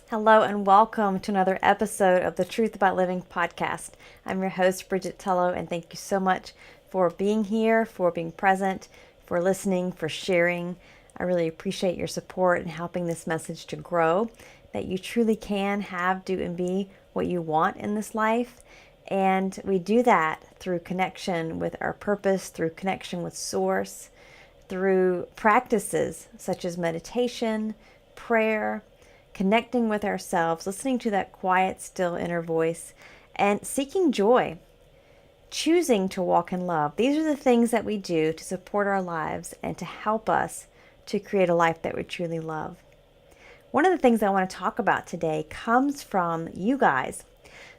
Hello and welcome to another episode of the Truth About Living podcast. I'm your host, Bridgett, and thank you so much for being here, for being present, for listening, for sharing. I really appreciate your support in helping this message to grow, that you truly can have, do, and be what you want in this life. And we do that through connection with our purpose, through connection with Source, through practices such as meditation, prayer, connecting with ourselves, listening to that quiet, still inner voice, and seeking joy, choosing to walk in love. These are the things that we do to support our lives and to help us to create a life that we truly love. One of the things I want to talk about today comes from you guys.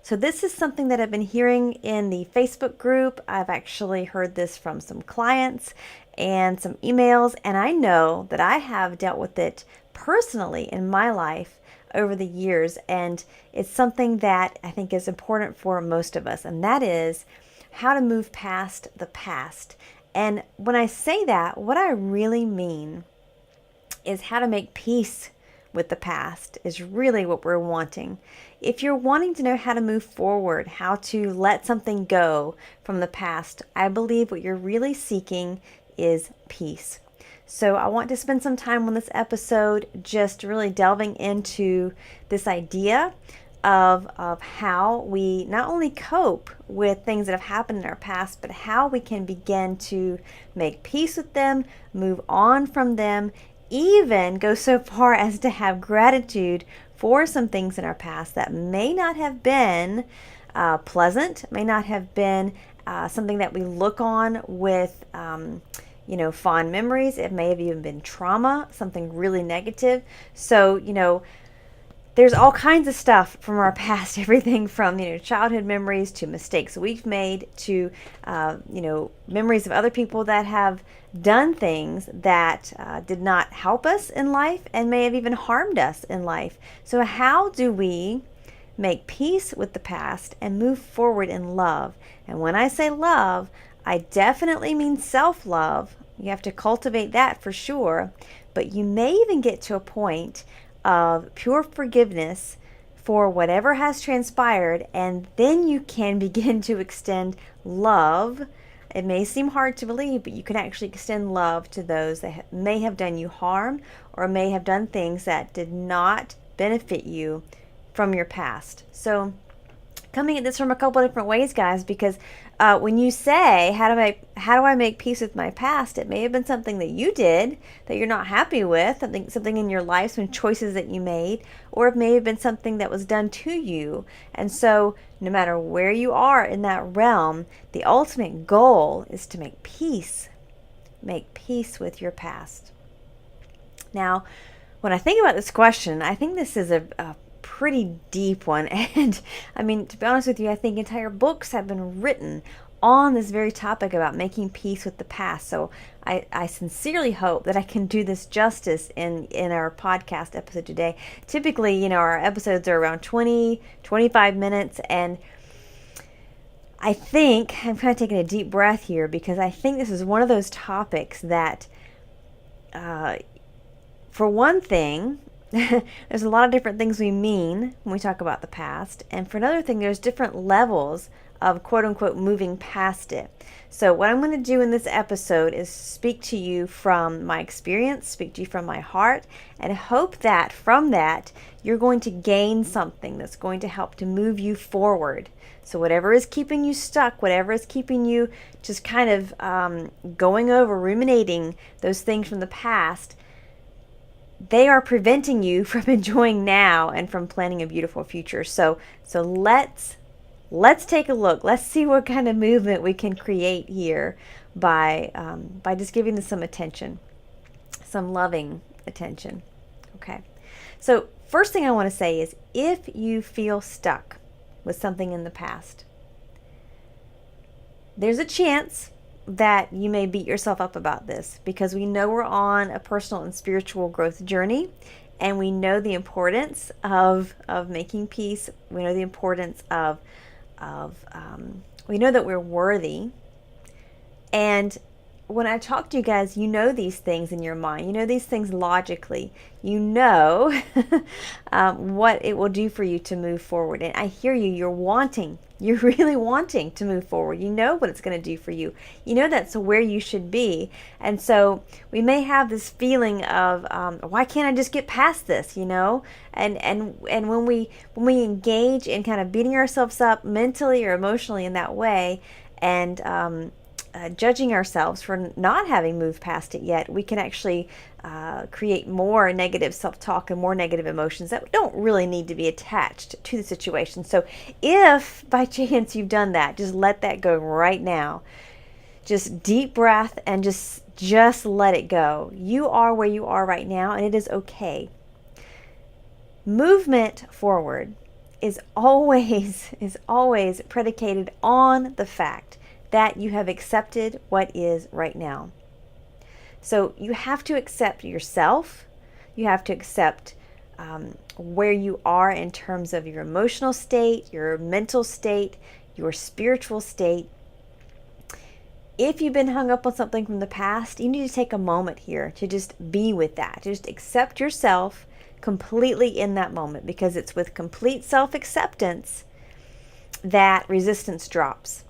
So this is something that I've been hearing in the Facebook group. I've actually heard this from some clients and some emails, and I know that I have dealt with it personally in my life over the years, and it's something that I think is important for most of us, and that is how to move past the past. And when I say that, what I really mean is how to make peace with the past is really what we're wanting. If you're wanting to know how to move forward, how to let something go from the past, I believe what you're really seeking is peace. So I want to spend some time on this episode just really delving into this idea of how we not only cope with things that have happened in our past, but how we can begin to make peace with them, move on from them, even go so far as to have gratitude for some things in our past that may not have been pleasant, may not have been something that we look on with fond memories. It may have even been trauma, something really negative. So, there's all kinds of stuff from our past, everything from, childhood memories to mistakes we've made to, memories of other people that have done things that did not help us in life and may have even harmed us in life. So how do we make peace with the past and move forward in love? And when I say love, I definitely mean self-love. You have to cultivate that for sure. But you may even get to a point of pure forgiveness for whatever has transpired, and then you can begin to extend love. It may seem hard to believe, but you can actually extend love to those that may have done you harm or may have done things that did not benefit you from your past. So coming at this from a couple of different ways, guys, because when you say, how do I make peace with my past, it may have been something that you did that you're not happy with, something in your life, some choices that you made, or it may have been something that was done to you. And so no matter where you are in that realm, the ultimate goal is to make peace with your past. Now, when I think about this question, I think this is a pretty deep one. And I mean, to be honest with you, I think entire books have been written on this very topic about making peace with the past. So I sincerely hope that I can do this justice in our podcast episode today. Typically, our episodes are around 25 minutes. And I think I'm kind of taking a deep breath here because I think this is one of those topics that, for one thing, there's a lot of different things we mean when we talk about the past. And for another thing, there's different levels of quote unquote moving past it. So what I'm going to do in this episode is speak to you from my experience, speak to you from my heart, and hope that from that you're going to gain something that's going to help to move you forward. So whatever is keeping you stuck, whatever is keeping you just kind of going over, ruminating those things from the past, they are preventing you from enjoying now and from planning a beautiful future. So let's take a look. Let's see what kind of movement we can create here by just giving this some attention, some loving attention. Okay. So first thing I want to say is, if you feel stuck with something in the past, there's a chance that you may beat yourself up about this, because we know we're on a personal and spiritual growth journey, and we know the importance of making peace. We know the importance of we know that we're worthy, and when I talk to you guys, you know these things in your mind. You know these things logically. You know what it will do for you to move forward. And I hear you. You're really wanting to move forward. You know what it's going to do for you. You know that's where you should be. And so we may have this feeling of, why can't I just get past this? And when we engage in kind of beating ourselves up mentally or emotionally in that way, and judging ourselves for not having moved past it yet, we can actually create more negative self-talk and more negative emotions that don't really need to be attached to the situation. So if by chance you've done that, just let that go right now. Just deep breath and just let it go. You are where you are right now, and it is okay. Movement forward is always predicated on the fact that you have accepted what is right now. So you have to accept yourself. You have to accept where you are in terms of your emotional state, your mental state, your spiritual state. If you've been hung up on something from the past, you need to take a moment here to just be with that. Just accept yourself completely in that moment, because it's with complete self-acceptance that resistance drops.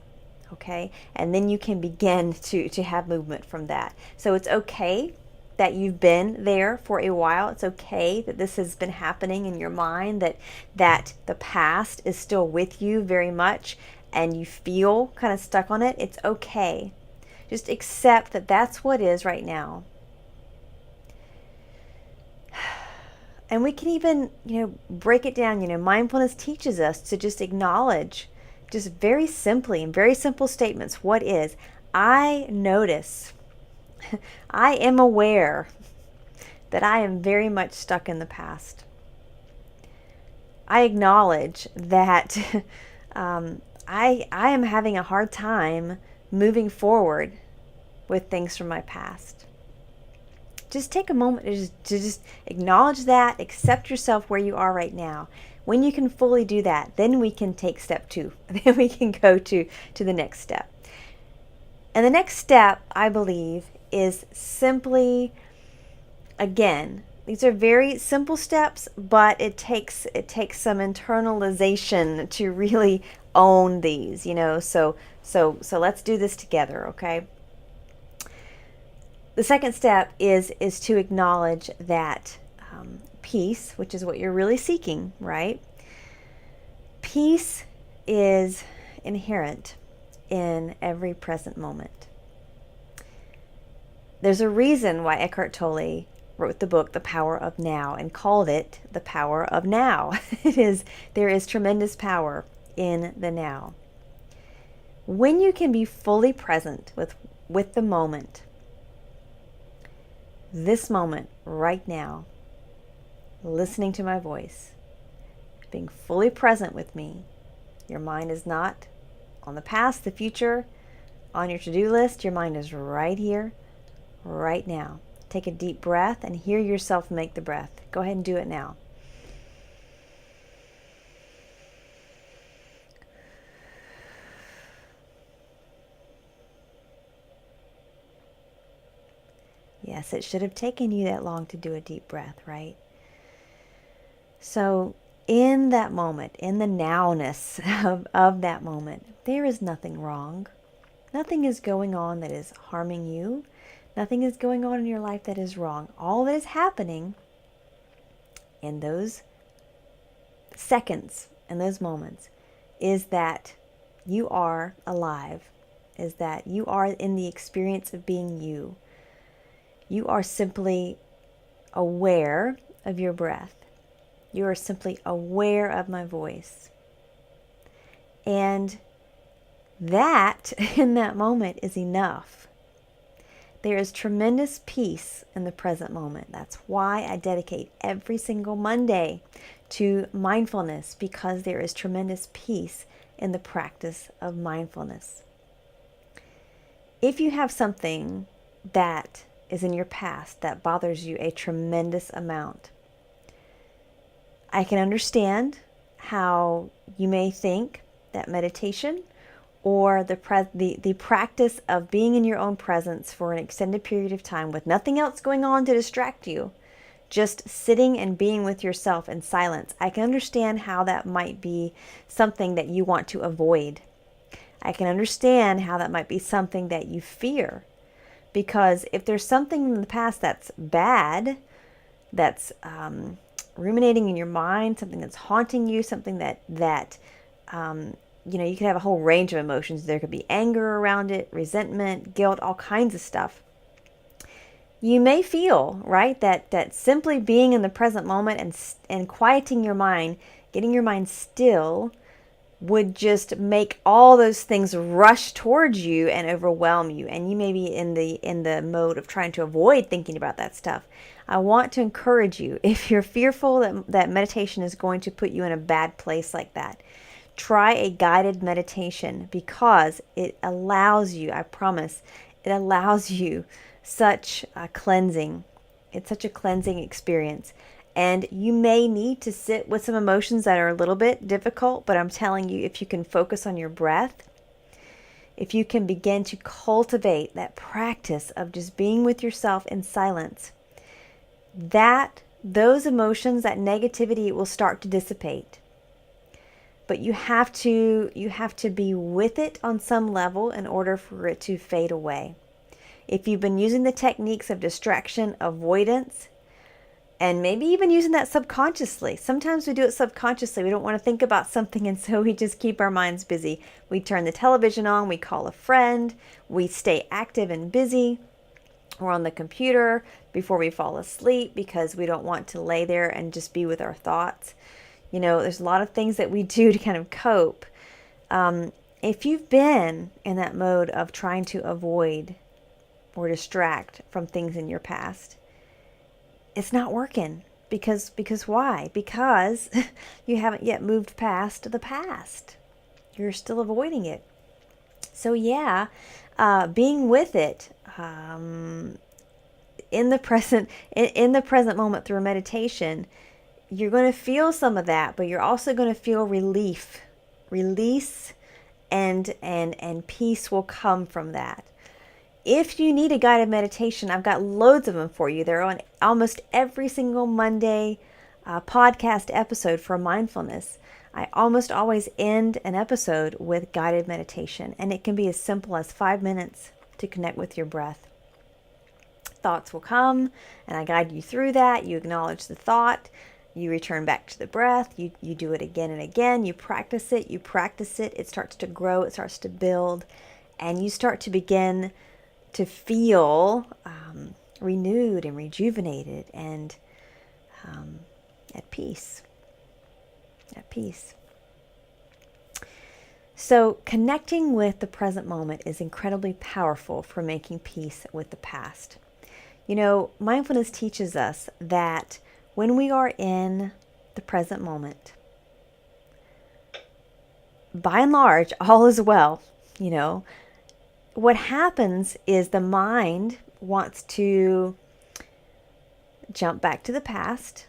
Okay, and then you can begin to have movement from that. So it's okay that you've been there for a while. It's okay that this has been happening in your mind, that the past is still with you very much and you feel kind of stuck on it. It's okay. Just accept that that's what is right now. And we can even, break it down. Mindfulness teaches us to just acknowledge, just very simply, in very simple statements, what is. I notice, I am aware that I am very much stuck in the past. I acknowledge that I am having a hard time moving forward with things from my past. Just take a moment to just acknowledge that, accept yourself where you are right now. When you can fully do that, then we can take step 2. Then we can go to the next step. And the next step, I believe, is simply, again, these are very simple steps, but it takes some internalization to really own these, So let's do this together, okay? The second step is to acknowledge that peace, which is what you're really seeking, right? Peace is inherent in every present moment. There's a reason why Eckhart Tolle wrote the book The Power of Now and called it The Power of Now. There is tremendous power in the now. When you can be fully present with the moment, this moment right now, listening to my voice, being fully present with me, your mind is not on the past, the future, on your to-do list. Your mind is right here, right now. Take a deep breath and hear yourself make the breath. Go ahead and do it now. Yes, it should have taken you that long to do a deep breath, right? So in that moment, in the nowness of that moment, there is nothing wrong. Nothing is going on that is harming you. Nothing is going on in your life that is wrong. All that is happening in those seconds, in those moments, is that you are alive, is that you are in the experience of being you. You are simply aware of your breath. You are simply aware of my voice. And that, in that moment, is enough. There is tremendous peace in the present moment. That's why I dedicate every single Monday to mindfulness, because there is tremendous peace in the practice of mindfulness. If you have something that is in your past that bothers you a tremendous amount, I can understand how you may think that meditation or the practice of being in your own presence for an extended period of time with nothing else going on to distract you, just sitting and being with yourself in silence, I can understand how that might be something that you want to avoid. I can understand how that might be something that you fear. Because if there's something in the past that's bad, that's ruminating in your mind, something that's haunting you, something that you could have a whole range of emotions. There could be anger around it, resentment, guilt, all kinds of stuff. You may feel, right, that simply being in the present moment and quieting your mind, getting your mind still, would just make all those things rush towards you and overwhelm you. And you may be in the mode of trying to avoid thinking about that stuff. I want to encourage you, if you're fearful that meditation is going to put you in a bad place like that, try a guided meditation, because it allows you, I promise, it allows you such a cleansing. It's such a cleansing experience. And you may need to sit with some emotions that are a little bit difficult, but I'm telling you, if you can focus on your breath, if you can begin to cultivate that practice of just being with yourself in silence, those emotions, that negativity will start to dissipate. But you have to be with it on some level in order for it to fade away. If you've been using the techniques of distraction avoidance, and maybe even using that subconsciously. Sometimes we do it subconsciously. We don't want to think about something, and so we just keep our minds busy. We turn the television on, we call a friend, we stay active and busy. We're on the computer before we fall asleep because we don't want to lay there and just be with our thoughts. There's a lot of things that we do to kind of cope. If you've been in that mode of trying to avoid or distract from things in your past, it's not working. Because why? Because you haven't yet moved past the past. You're still avoiding it. So being with it in the present moment through meditation, you're going to feel some of that, but you're also going to feel release, and peace will come from that. If you need a guided meditation, I've got loads of them for you. They're on almost every single Monday podcast episode for mindfulness. I almost always end an episode with guided meditation, and it can be as simple as 5 minutes to connect with your breath. Thoughts will come, and I guide you through that. You acknowledge the thought. You return back to the breath. You do it again and again. You practice it. It starts to grow. It starts to build, and you start to begin to feel renewed and rejuvenated and at peace. So connecting with the present moment is incredibly powerful for making peace with the past. Mindfulness teaches us that when we are in the present moment, by and large, all is well. What happens is the mind wants to jump back to the past.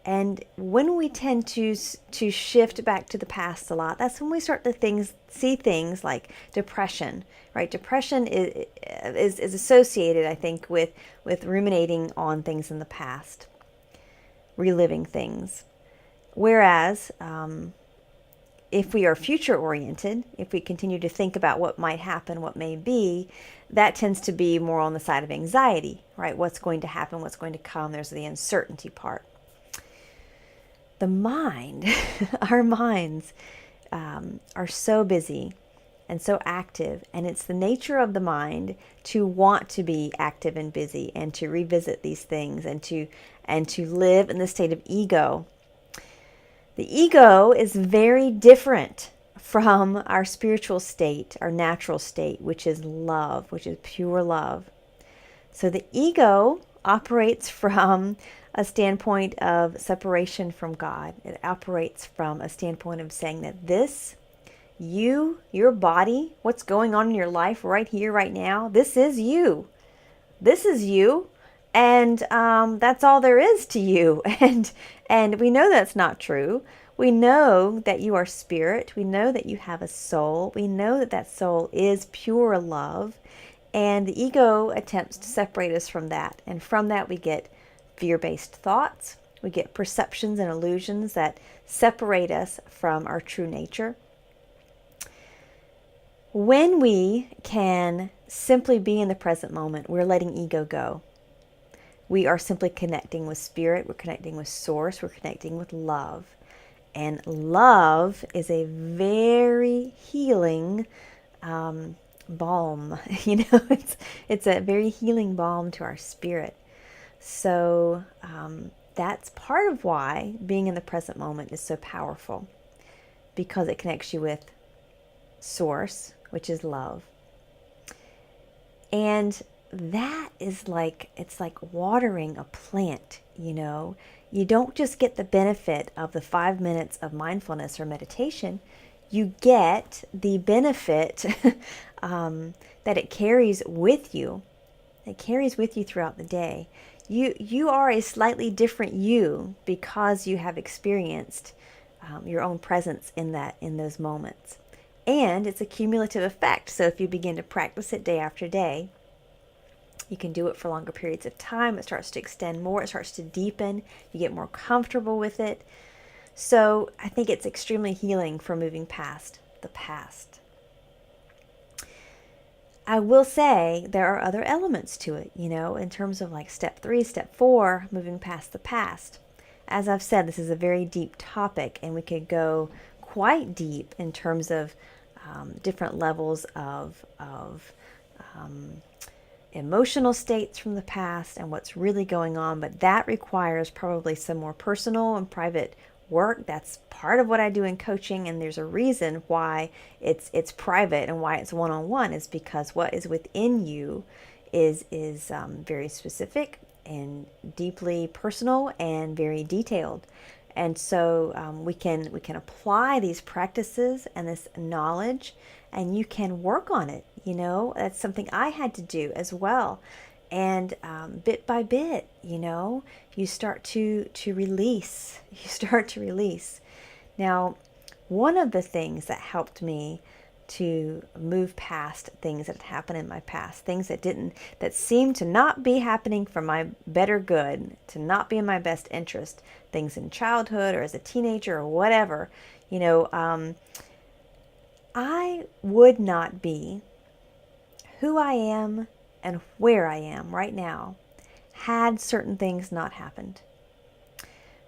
And when we tend to shift back to the past a lot, that's when we start to see things like depression, right? Depression is associated, I think, with ruminating on things in the past, reliving things. Whereas if we are future-oriented, if we continue to think about what might happen, what may be, that tends to be more on the side of anxiety, right? What's going to happen, what's going to come, there's the uncertainty part. The mind, our minds are so busy and so active, and it's the nature of the mind to want to be active and busy and to revisit these things and to live in the state of ego. The ego is very different from our spiritual state, our natural state, which is love, which is pure love. So the ego operates from a standpoint of separation from God. It operates from a standpoint of saying that your body, what's going on in your life right here, right now, this is you. This is you. And that's all there is to you. And we know that's not true. We know that you are spirit. We know that you have a soul. We know that that soul is pure love. And the ego attempts to separate us from that. And from that, we get fear-based thoughts. We get perceptions and illusions that separate us from our true nature. When we can simply be in the present moment, we're letting ego go. We are simply connecting with spirit. We're connecting with source. We're connecting with love. And love is a very healing balm. It's a very healing balm to our spirit. So that's part of why being in the present moment is so powerful, because it connects you with source, which is love. And that is like, it's like watering a plant, You don't just get the benefit of the 5 minutes of mindfulness or meditation. You get the benefit that it carries with you. It carries with you throughout the day. You are a slightly different you because you have experienced your own presence in those moments. And it's a cumulative effect. So if you begin to practice it day after day, you can do it for longer periods of time. It starts to extend more. It starts to deepen. You get more comfortable with it. So I think it's extremely healing for moving past the past. I will say there are other elements to it, in terms of like step 3, step 4, moving past the past. As I've said, this is a very deep topic, and we could go quite deep in terms of different levels of emotional states from the past and what's really going on, but that requires probably some more personal and private work. That's part of what I do in coaching, and there's a reason why it's private and why it's one-on-one, is because what is within you is very specific and deeply personal and very detailed. And so we can apply these practices and this knowledge, and you can work on it. That's something I had to do as well. And bit by bit, you start to release. You start to release. Now, one of the things that helped me to move past things that had happened in my past, things that seemed to not be happening for my better good, to not be in my best interest, things in childhood or as a teenager or whatever, I would not be who I am and where I am right now had certain things not happened.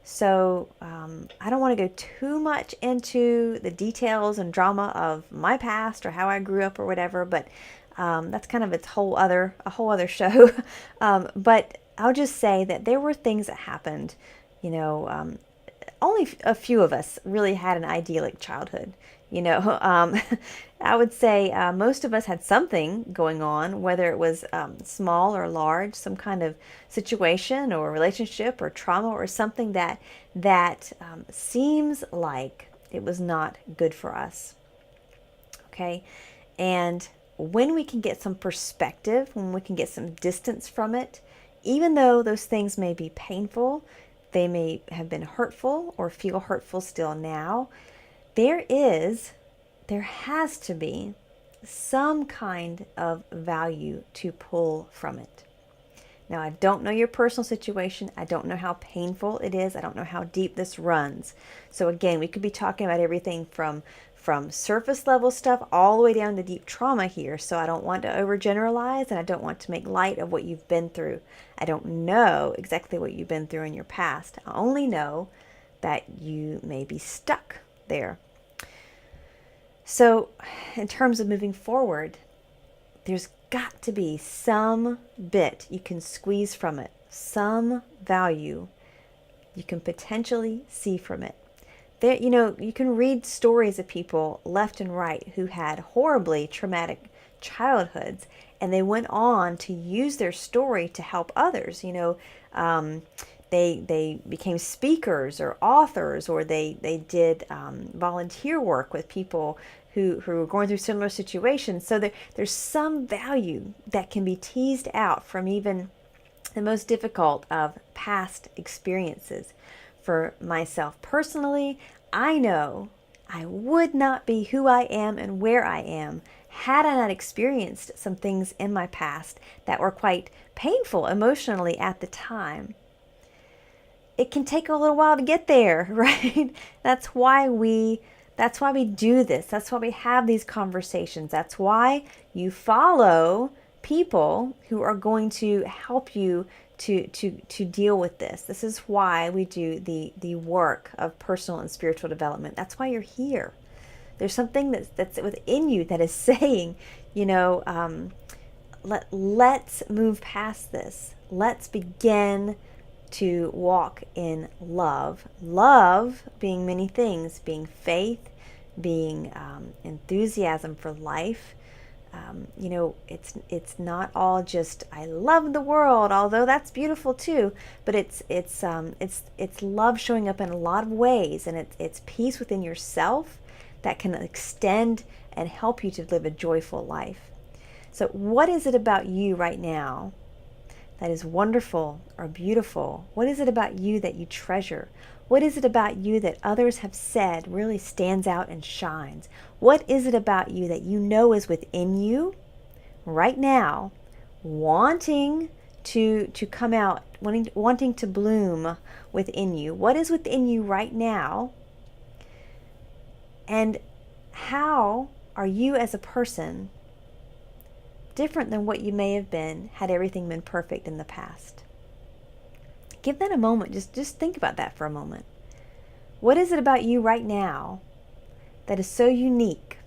So I don't want to go too much into the details and drama of my past or how I grew up or whatever, but that's kind of a whole other show. But I'll just say that there were things that happened. Only a few of us really had an idyllic childhood. I would say most of us had something going on, whether it was small or large, some kind of situation or relationship or trauma or something that seems like it was not good for us. Okay? And when we can get some perspective, when we can get some distance from it, even though those things may be painful, they may have been hurtful or feel hurtful still now, there has to be some kind of value to pull from it. Now, I don't know your personal situation. I don't know how painful it is. I don't know how deep this runs. So again, we could be talking about everything from surface level stuff all the way down to deep trauma here. So I don't want to overgeneralize, and I don't want to make light of what you've been through. I don't know exactly what you've been through in your past. I only know that you may be stuck there. So in terms of moving forward, there's got to be some bit you can squeeze from it, some value you can potentially see from it. There, you can read stories of people left and right who had horribly traumatic childhoods, and they went on to use their story to help others. They became speakers or authors, or they did volunteer work with people who were going through similar situations. So there's some value that can be teased out from even the most difficult of past experiences. for myself personally, I know I would not be who I am and where I am had I not experienced some things in my past that were quite painful emotionally at the time. It can take a little while to get there, right? That's why we do this. That's why we have these conversations. That's why you follow people who are going to help you to deal with this. This is why we do the work of personal and spiritual development. That's why you're here. There's something that's within you that is saying, let's move past this. Let's begin to walk in love. Love being many things, being faith, being enthusiasm for life. It's not all just I love the world, although that's beautiful too. But it's love showing up in a lot of ways, and it's peace within yourself that can extend and help you to live a joyful life. So, what is it about you right now that is wonderful or beautiful? What is it about you that you treasure? What is it about you that others have said really stands out and shines? What is it about you that you know is within you right now, wanting to come out, wanting to bloom within you? What is within you right now? And how are you as a person different than what you may have been had everything been perfect in the past? Give that a moment. Just think about that for a moment. What is it about you right now that is so unique?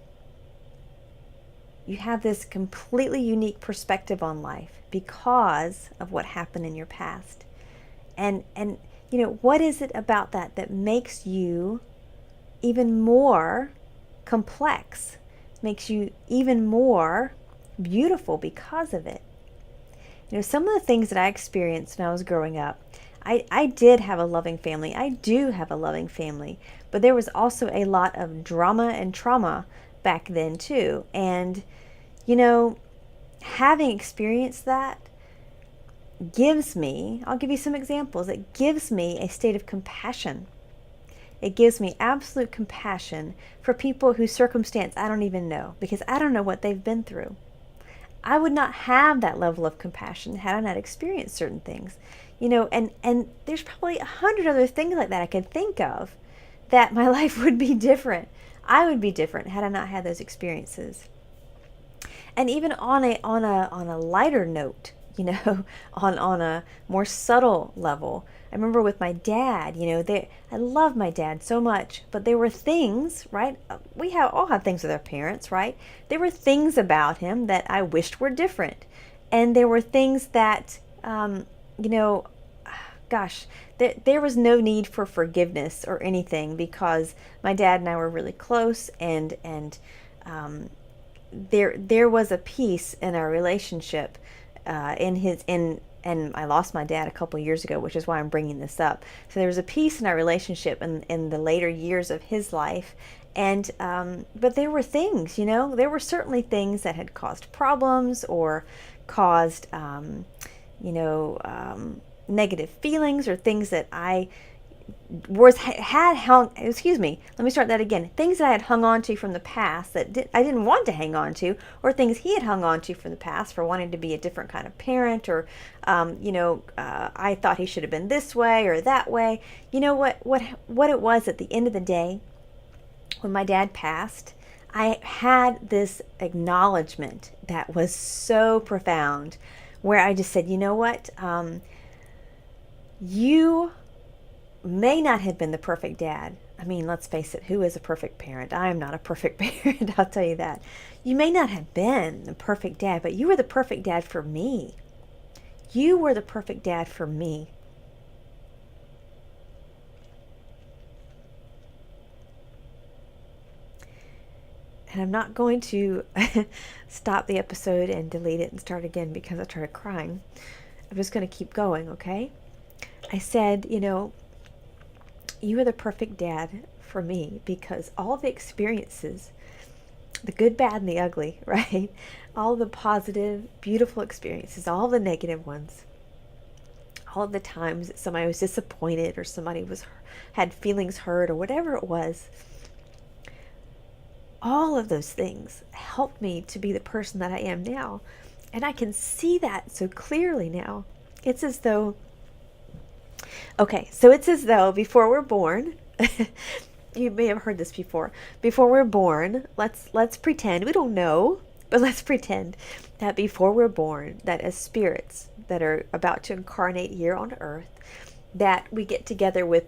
You have this completely unique perspective on life because of what happened in your past. And what is it about that makes you even more complex, makes you even more beautiful because of it? Some of the things that I experienced when I was growing up, I did have a loving family. I do have a loving family, but there was also a lot of drama and trauma back then too. And, having experienced that gives me, I'll give you some examples, it gives me a state of compassion. It gives me absolute compassion for people whose circumstance I don't even know, because I don't know what they've been through. I would not have that level of compassion had I not experienced certain things. And there's probably 100 other things like that I could think of that my life would be different. I would be different had I not had those experiences. And even on a lighter note, on a more subtle level, I remember with my dad, I love my dad so much, but there were things, right? We all have things with our parents, right? There were things about him that I wished were different. And there were things that, there was no need for forgiveness or anything because my dad and I were really close, and there was a peace in our relationship, and I lost my dad a couple of years ago, which is why I'm bringing this up. So there was a peace in our relationship in the later years of his life. And but there were things, there were certainly things that had caused problems or caused, negative feelings, or things that I let me start that again. Things that I had hung on to from the past that I didn't want to hang on to, or things he had hung on to from the past for wanting to be a different kind of parent, or, I thought he should have been this way or that way. What it was at the end of the day, when my dad passed, I had this acknowledgement that was so profound, where I just said, you may not have been the perfect dad. I mean, let's face it, who is a perfect parent? I am not a perfect parent, I'll tell you that. You may not have been the perfect dad, but you were the perfect dad for me. You were the perfect dad for me. And I'm not going to stop the episode and delete it and start again because I started crying. I'm just going to keep going, okay? I said, you are the perfect dad for me because all the experiences, the good, bad, and the ugly, right? All the positive, beautiful experiences, all the negative ones, all of the times that somebody was disappointed or somebody had feelings hurt or whatever it was, all of those things helped me to be the person that I am now. And I can see that so clearly now. It's as though, before we're born, you may have heard this before we're born, let's pretend, we don't know, but let's pretend that before we're born, that as spirits that are about to incarnate here on earth, that we get together with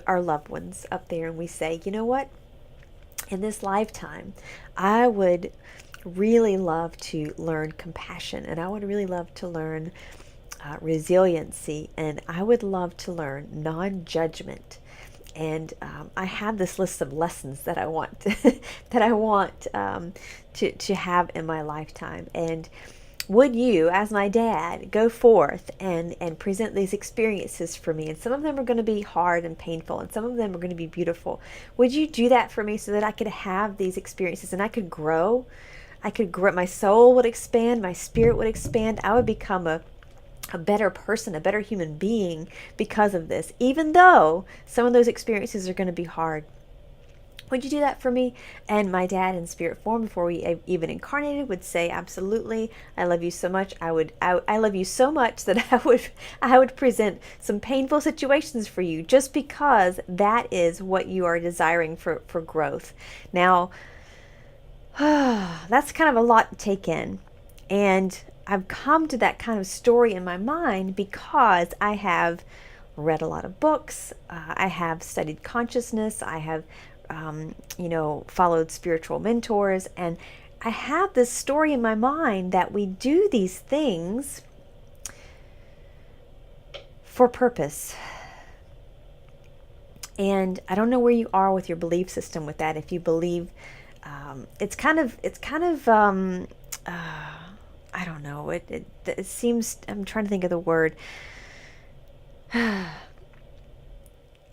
our loved ones up there and we say, you know what? In this lifetime, I would really love to learn compassion, and I would really love to learn resiliency, and I would love to learn non-judgment. And I have this list of lessons that I want to have in my lifetime. And would you, as my dad, go forth and present these experiences for me? And some of them are going to be hard and painful, and some of them are going to be beautiful. Would you do that for me so that I could have these experiences and I could grow? I could grow. My soul would expand. My spirit would expand. I would become a better person, a better human being because of this, even though some of those experiences are going to be hard. Would you do that for me? And my dad, in spirit form, before we even incarnated, would say, absolutely, I love you so much. I love you so much that I would present some painful situations for you, just because that is what you are desiring for growth. Now, that's kind of a lot to take in. And I've come to that kind of story in my mind because I have read a lot of books. I have studied consciousness. I have, followed spiritual mentors. And I have this story in my mind that we do these things for purpose. And I don't know where you are with your belief system with that. If you believe, I don't know. It seems, I'm trying to think of the word.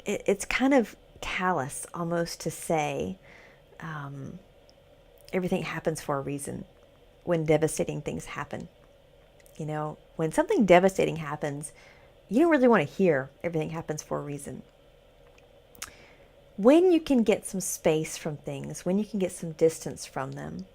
It's kind of callous almost to say everything happens for a reason when devastating things happen. You know, when something devastating happens, you don't really want to hear everything happens for a reason. When you can get some space from things, when you can get some distance from them,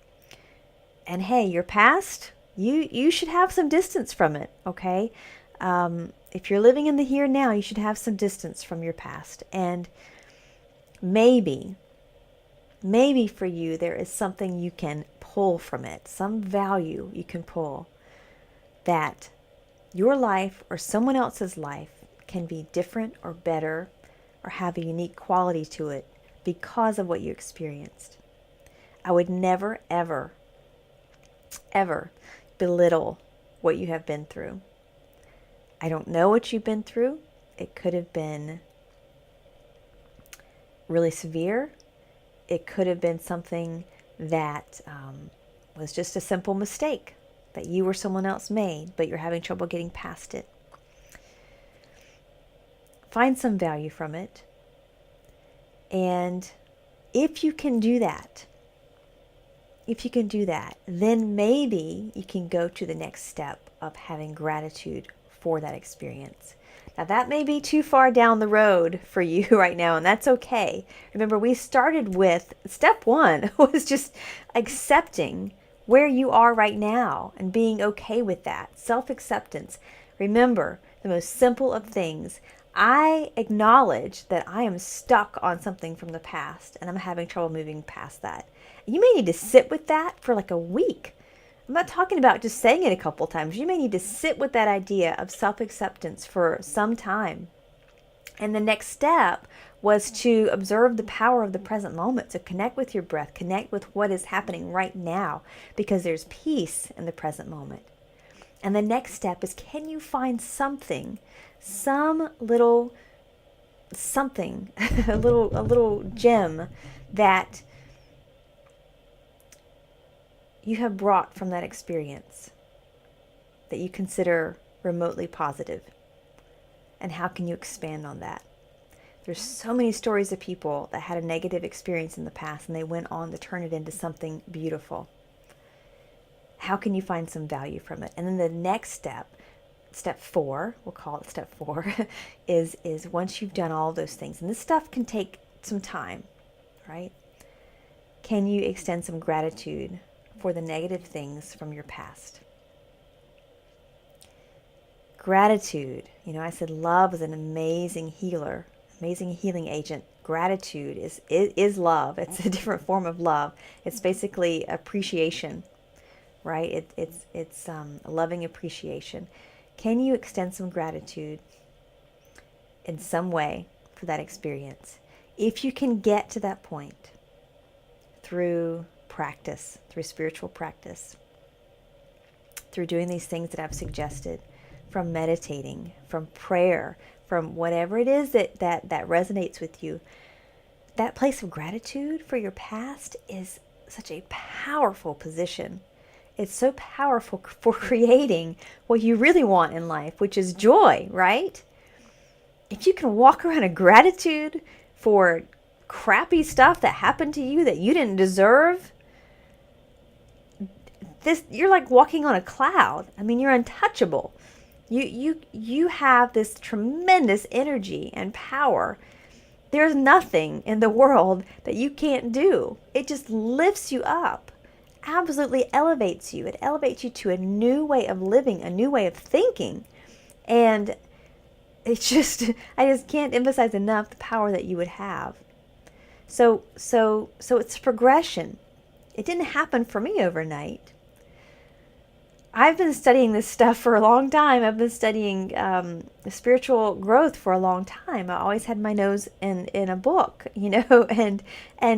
and hey, your past, you should have some distance from it, okay? If you're living in the here and now, you should have some distance from your past. And maybe for you, there is something you can pull from it, some value you can pull, that your life or someone else's life can be different or better or have a unique quality to it because of what you experienced. I would never, ever, ever belittle what you have been through. I don't know what you've been through. It could have been really severe. It could have been something that was just a simple mistake that you or someone else made, but you're having trouble getting past it. Find some value from it. And if you can do that, then maybe you can go to the next step of having gratitude for that experience. Now, that may be too far down the road for you right now, and that's okay. Remember, we started with step one was just accepting where you are right now and being okay with that. Self-acceptance. Remember, the most simple of things. I acknowledge that I am stuck on something from the past and I'm having trouble moving past that. You may need to sit with that for like a week. I'm not talking about just saying it a couple times. You may need to sit with that idea of self-acceptance for some time. And the next step was to observe the power of the present moment. So connect with your breath, connect with what is happening right now, because there's peace in the present moment. And the next step is, can you find something, some little something, a little gem that you have brought from that experience that you consider remotely positive? And how can you expand on that? There's so many stories of people that had a negative experience in the past and they went on to turn it into something beautiful. How can you find some value from it? And then the next step, step 4, we'll call it step 4, is once you've done all those things, and this stuff can take some time, right? Can you extend some gratitude for the negative things from your past? Gratitude, I said love is an amazing healer, amazing healing agent. Gratitude is love. It's a different form of love. It's basically appreciation, right? It's a loving appreciation. Can you extend some gratitude in some way for that experience? If you can get to that point through practice, through spiritual practice, through doing these things that I've suggested, from meditating, from prayer, from whatever it is that resonates with you, that place of gratitude for your past is such a powerful position. It's so powerful for creating what you really want in life, which is joy, right? If you can walk around in gratitude for crappy stuff that happened to you that you didn't deserve, you're like walking on a cloud. I mean, you're untouchable. You have this tremendous energy and power. There's nothing in the world that you can't do. It just lifts you up, absolutely elevates you. It elevates you to a new way of living, a new way of thinking. And it's just, I just can't emphasize enough the power that you would have. So it's progression. It didn't happen for me overnight. I've been studying this stuff for a long time. I've been studying spiritual growth for a long time. I always had my nose in a book, and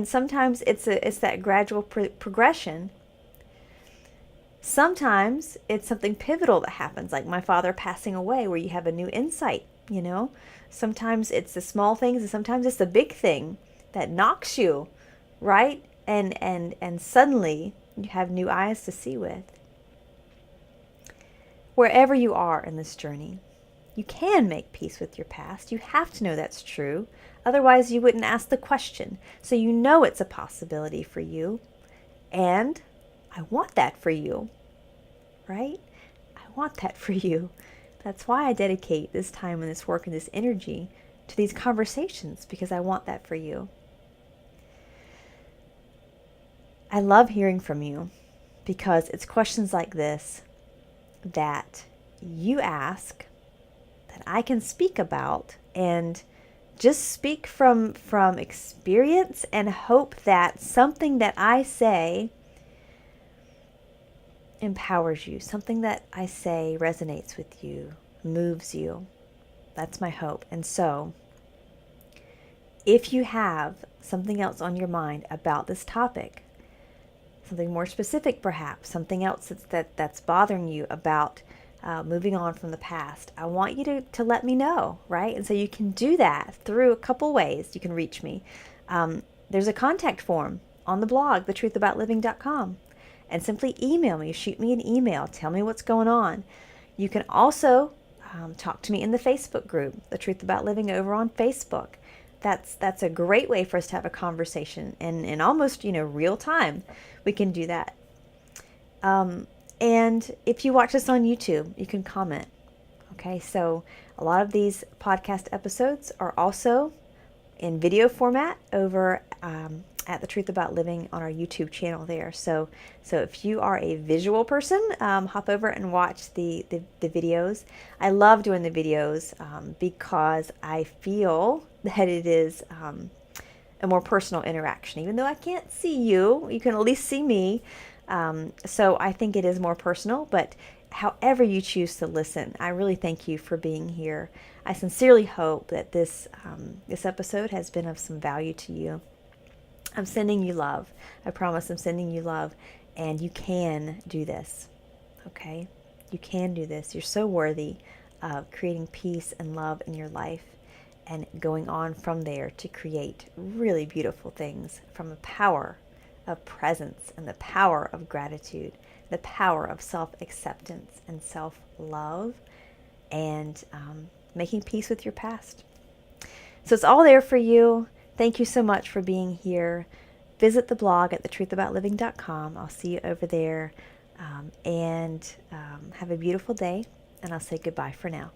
sometimes it's that gradual progression. Sometimes it's something pivotal that happens, like my father passing away, where you have a new insight, Sometimes it's the small things, and sometimes it's the big thing that knocks you, right? And suddenly you have new eyes to see with. Wherever you are in this journey, you can make peace with your past. You have to know that's true. Otherwise, you wouldn't ask the question. So you know it's a possibility for you. And I want that for you, right? I want that for you. That's why I dedicate this time and this work and this energy to these conversations, because I want that for you. I love hearing from you, because it's questions like this that you ask that I can speak about, and just speak from experience, and hope that something that I say empowers you, something that I say resonates with you, moves you. That's my hope. And so if you have something else on your mind about this topic, something more specific perhaps, something else that's bothering you about moving on from the past, I want you to let me know, right? And so you can do that through a couple ways. You can reach me. There's a contact form on the blog, thetruthaboutliving.com, and simply email me, shoot me an email, tell me what's going on. You can also talk to me in the Facebook group, The Truth About Living, over on Facebook. That's a great way for us to have a conversation, and in almost real time we can do that. And if you watch us on YouTube, you can comment. Okay, so a lot of these podcast episodes are also in video format over at The Truth About Living on our YouTube channel there. So if you are a visual person, hop over and watch the videos. I love doing the videos because I feel that it is a more personal interaction. Even though I can't see you, you can at least see me. So I think it is more personal, but however you choose to listen, I really thank you for being here. I sincerely hope that this episode has been of some value to you. I'm sending you love. I promise I'm sending you love, and you can do this, okay? You can do this. You're so worthy of creating peace and love in your life, and going on from there to create really beautiful things from the power of presence and the power of gratitude, the power of self-acceptance and self-love, and making peace with your past. So it's all there for you. Thank you so much for being here. Visit the blog at thetruthaboutliving.com. I'll see you over there. And have a beautiful day. and I'll say goodbye for now.